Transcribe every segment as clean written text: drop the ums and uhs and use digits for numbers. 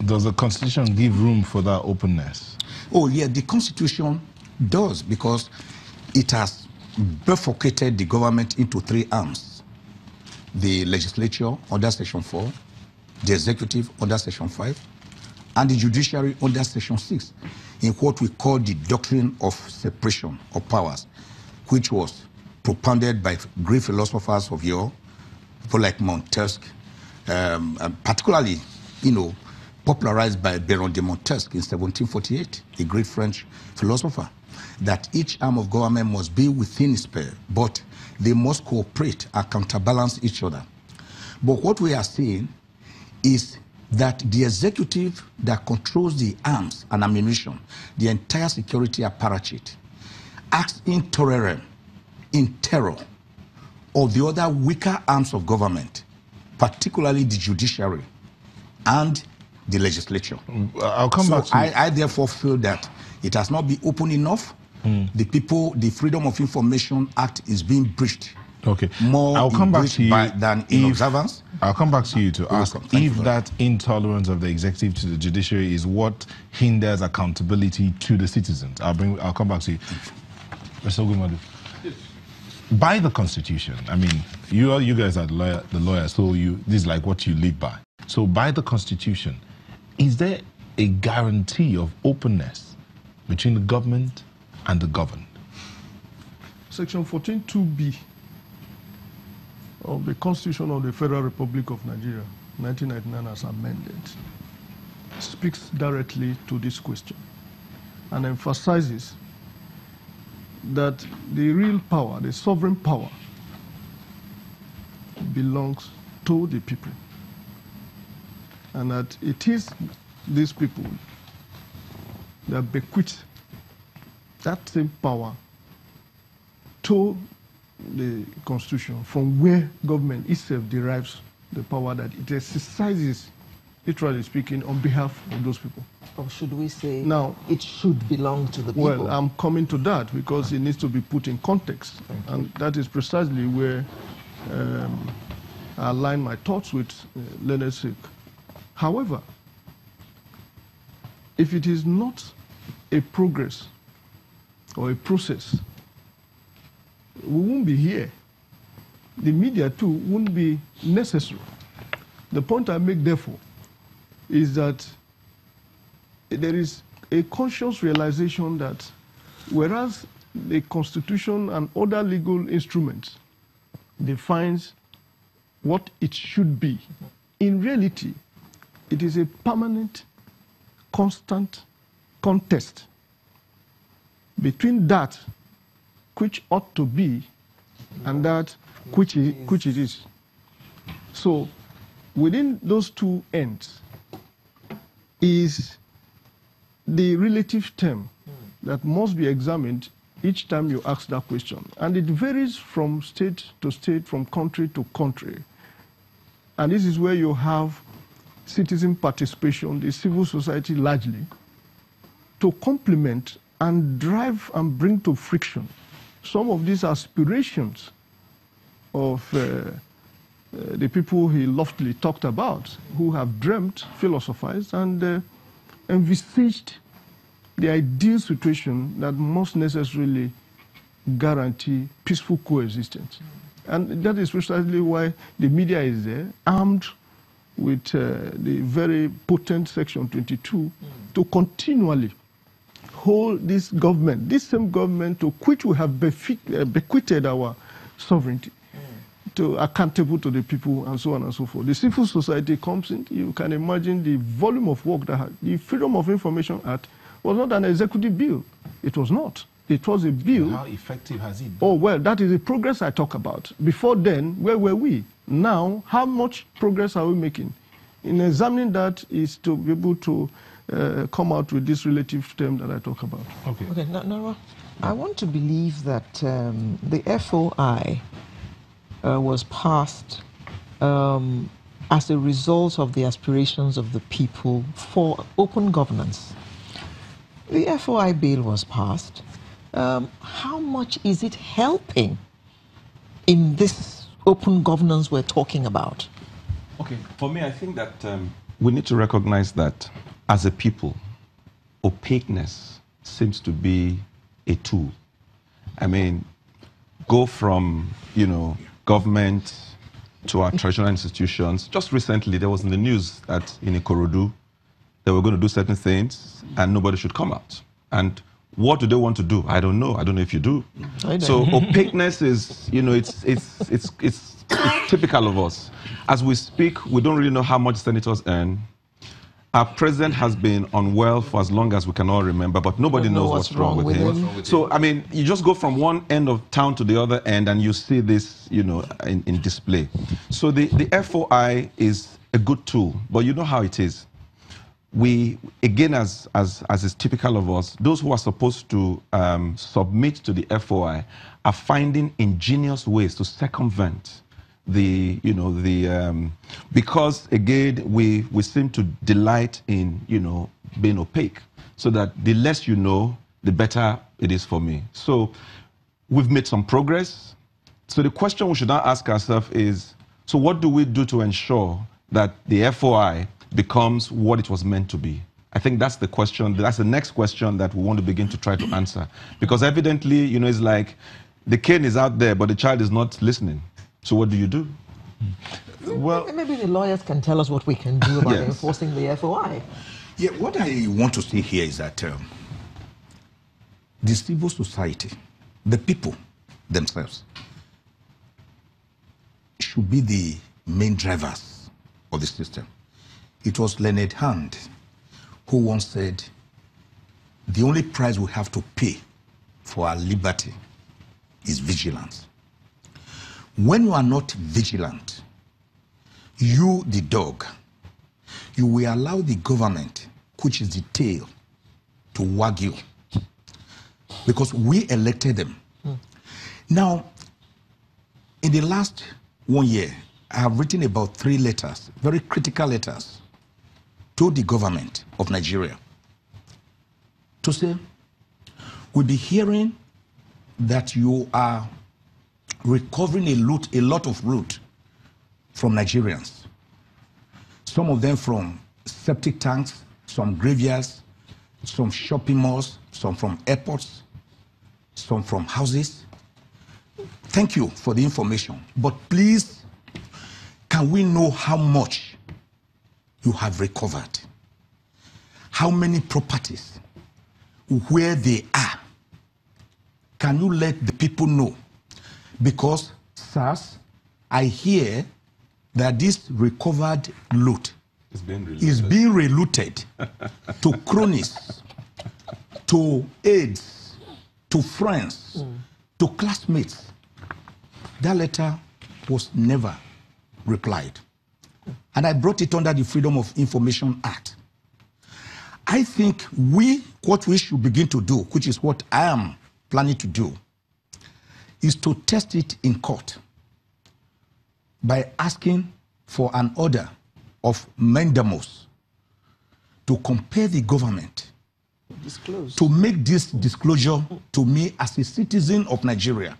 Does the Constitution give room for that openness? Oh, yeah, the Constitution does, because it has bifurcated the government into three arms. The legislature under Section 4, the executive under Section 5, and the judiciary under Section 6, in what we call the doctrine of separation of powers, which was propounded by great philosophers of yore, people like Montesquieu, particularly, popularized by Baron de Montesquieu in 1748, a great French philosopher, that each arm of government must be within its sphere, but they must cooperate and counterbalance each other. But what we are seeing is that the executive that controls the arms and ammunition, the entire security apparatus, acts in terror of the other weaker arms of government, particularly the judiciary and the legislature. I'll come back to I therefore feel that it has not been open enough. The Freedom of Information Act is being breached. Okay. More I'll come back to you than in observance. I'll come back to you to ask if that intolerance of the executive to the judiciary is what hinders accountability to the citizens. I'll come back to you. Mr. Ogumadu. Yes. By the Constitution, I mean, you guys are the lawyers, so this is like what you live by. So by the Constitution, is there a guarantee of openness between the government and the governed? Section 14(2)(b) of the Constitution of the Federal Republic of Nigeria, 1999, as amended, speaks directly to this question and emphasizes that the real power, the sovereign power, belongs to the people, and that it is these people that bequeath that same power to the Constitution, from where government itself derives the power that it exercises, literally speaking, on behalf of those people. Or should we say now, it should belong to the people? Well, I'm coming to that because it needs to be put in context. And that is precisely where I align my thoughts with Leonard Silk. However, if it is not a progress or a process, we won't be here. The media, too, won't be necessary. The point I make, therefore, is that there is a conscious realization that whereas the Constitution and other legal instruments defines what it should be, in reality, it is a permanent, constant contest between that which ought to be and that which it is. So within those two ends is the relative term that must be examined each time you ask that question. And it varies from state to state, from country to country. And this is where you have citizen participation, the civil society largely, to complement and drive and bring to friction some of these aspirations of the people he loftily talked about, who have dreamt, philosophized, and envisaged the ideal situation that must necessarily guarantee peaceful coexistence. And that is precisely why the media is there, armed with the very potent Section 22, to continually hold this government, this same government to which we have bequeathed our sovereignty, to accountable to the people, and so on and so forth. The civil society comes in. You can imagine the volume of work that the Freedom of Information Act was not an executive bill. It was not. It was a bill. How effective has it been? Oh, well, that is the progress I talk about. Before then, where were we? Now, how much progress are we making? In examining that is to be able to come out with this relative term that I talk about. Okay, Nara, I want to believe that the FOI was passed as a result of the aspirations of the people for open governance. The FOI bill was passed. How much is it helping in this open governance we're talking about? Okay, for me, I think that we need to recognize that as a people, opaqueness seems to be a tool. I mean, go from, government to our traditional institutions. Just recently, there was in the news that in Ikorodu, they were going to do certain things and nobody should come out. And what do they want to do? I don't know. I don't know if you do. So opaqueness is, it's typical of us. As we speak, we don't really know how much senators earn. Our president has been unwell for as long as we can all remember, but nobody knows what's wrong with him. So, I mean, you just go from one end of town to the other end and you see this, in display. So the FOI is a good tool, but you know how it is. We, again, as is typical of us, those who are supposed to submit to the FOI are finding ingenious ways to circumvent because again we seem to delight in being opaque, so that the less you know, the better it is for me. So we've made some progress. So the question we should now ask ourselves is, so what do we do to ensure that the FOI becomes what it was meant to be? I think that's the question. That's the next question that we want to begin to try to answer, because evidently, it's like the cane is out there, but the child is not listening. So what do you do? Well, maybe the lawyers can tell us what we can do about enforcing the FOI. Yeah, what I want to say here is that the civil society, the people themselves, should be the main drivers of the system. It was Leonard Hand who once said, the only price we have to pay for our liberty is vigilance. When you are not vigilant, you, the dog, you will allow the government, which is the tail, to wag you. Because we elected them. Now, in the last 1 year, I have written about 3 letters, very critical letters, to the government of Nigeria to say, we'll be hearing that you are recovering a lot of loot from Nigerians. Some of them from septic tanks, some graveyards, some shopping malls, some from airports, some from houses. Thank you for the information, but please, can we know how much you have recovered? How many properties? Where they are? Can you let the people know? Because, sirs, I hear that this recovered loot is being rerouted to cronies, to aides, to friends, to classmates. That letter was never replied. And I brought it under the Freedom of Information Act. I think what we should begin to do, which is what I am planning to do, is to test it in court by asking for an order of mandamus to compel the government to make this disclosure to me as a citizen of Nigeria,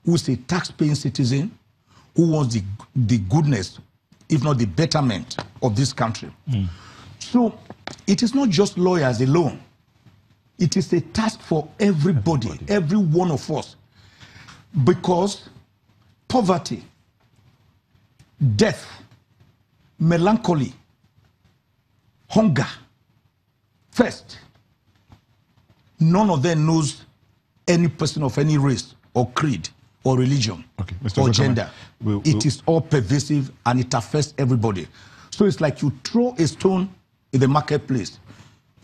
who is a tax-paying citizen, who wants the goodness, if not the betterment of this country. So it is not just lawyers alone. It is a task for everybody, every one of us. Because poverty, death, melancholy, hunger, thirst, none of them knows any person of any race or creed or religion or gender. It is all pervasive and it affects everybody. So it's like you throw a stone in the marketplace,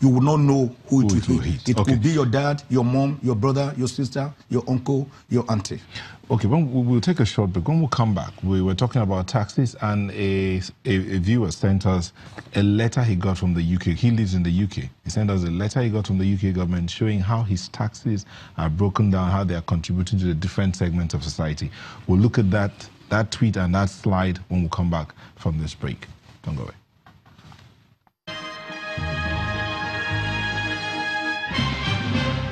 you will not know who it will hit. It could be your dad, your mom, your brother, your sister, your uncle, your auntie. Okay, we'll take a short break. When we come back, we were talking about taxes, and a viewer sent us a letter he got from the UK. He lives in the UK. He sent us a letter he got from the UK government showing how his taxes are broken down, how they are contributing to the different segments of society. We'll look at that tweet and that slide when we come back from this break. Don't go away.